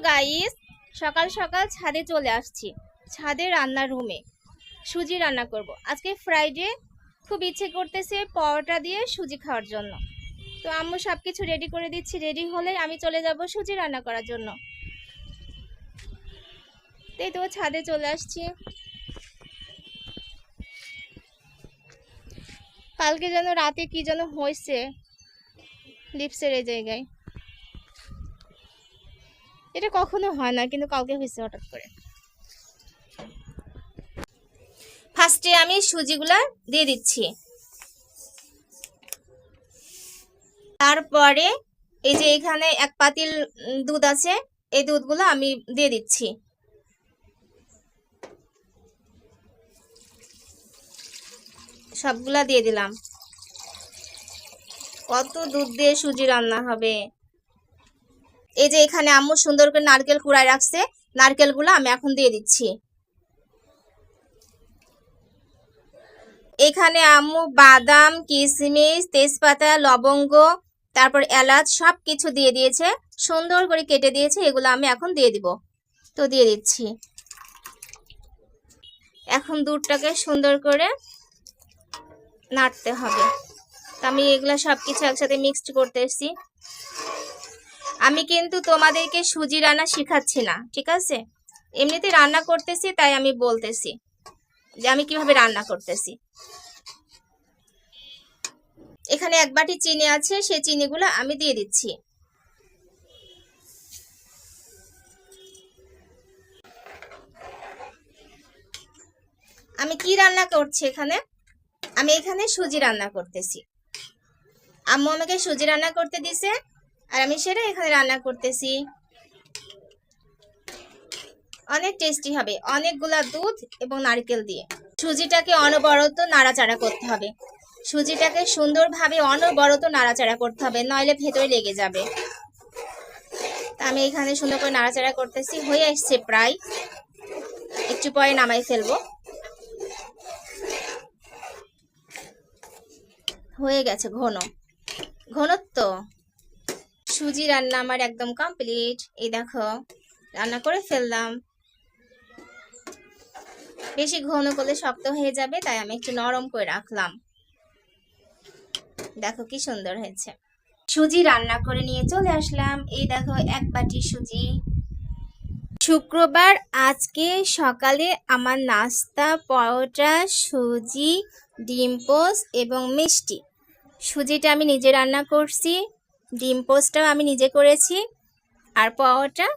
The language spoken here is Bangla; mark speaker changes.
Speaker 1: গাইস, সকাল সকাল ছাদে চলে আসছি। ছাদে রান্নার রুমে সুজি রান্না করব। আজকে ফ্রাইডে, খুব ইচ্ছে করতেছে পরোটা দিয়ে সুজি খাওয়ার জন্য। তো আম্মু সবকিছু রেডি করে দিচ্ছি, রেডি হলে আমি চলে যাব সুজি রান্না করার জন্য। তাই তো ছাদে চলে আসছি। কালকে যেন রাতে কি যেন হয়েছে লিপসের এই জায়গায়, এটা কখনো হয় না, কিন্তু কালকে হয়েছে হঠাৎ করে। ফার্স্টে আমি সুজিগুলা দিয়ে দিচ্ছি, তারপরে এই যে এখানে এক পাতিল দুধ আছে, এই দুধগুলো আমি দিয়ে দিচ্ছি। সবগুলা দিয়ে দিলাম। কত দুধ দিয়ে সুজি রান্না হবে। এই যে এখানে আম্মু সুন্দর করে নারকেল কুড়ায় রাখছে, নারকেলগুলো আমি এখন দিয়ে দিচ্ছি। এখানে আম্মু বাদাম, কিশমিশ, তেজপাতা, লবঙ্গ, তারপর এলাচ সব কিছু দিয়ে দিয়েছে, সুন্দর করে কেটে দিয়েছে। এগুলো আমি এখন দিয়ে দিব। তো দিয়ে দিচ্ছি। এখন দুধটাকে সুন্দর করে নাড়তে হবে। আমি এগুলা সবকিছু একসাথে মিক্সড করতে এসেছি। আমি কিন্তু তোমাদেরকে সুজি রান্না শেখাচ্ছি না, ঠিক আছে? এমনিতে রান্না করতেছি, তাই আমি বলতেছি যে আমি কিভাবে রান্না করতেছি। এখানে এক বাটি চিনি আছে, সেই চিনিগুলো আমি দিয়ে দিচ্ছি। আমি কি রান্না করছি এখানে? আমি এখানে সুজি রান্না করতেছি। আম্মু আমাকে সুজি রান্না করতে দিছে, আর আমি সেটা এখানে রান্না করতেছি। অনেক টেস্টি হবে, অনেকগুলা দুধ এবং নারকেল দিয়ে। সুজিটাকে অনবরত নাড়াচাড়া করতে হবে। সুজিটাকে সুন্দরভাবে অনবরত নাড়াচাড়া করতে হবে, নইলে ভেতরে লেগে যাবে। আমি এখানে সুন্দর করে নাড়াচাড়া করতেছি। হয়ে আসছে প্রায়, একটু পরে নামাই ফেলবো। হয়ে গেছে ঘনত্ব। সুজি রান্না আমার একদম কমপ্লিট। এই দেখো, রান্না করে ফেললাম। বেশি ঘন করলে শক্ত হয়ে যাবে, তাই আমি একটু নরম করে রাখলাম। দেখো কি সুন্দর হয়েছে। সুজি রান্না করে নিয়ে চলে আসলাম। এই দেখো এক বাটি সুজি। শুক্রবার আজকে সকালে আমার নাস্তা পরোটা, সুজি, ডিম পোস্ট এবং মিষ্টি। সুজিটা আমি নিজে রান্না করছি, ডিম পোস্টটাও আমি নিজে করেছি, আর পরোটা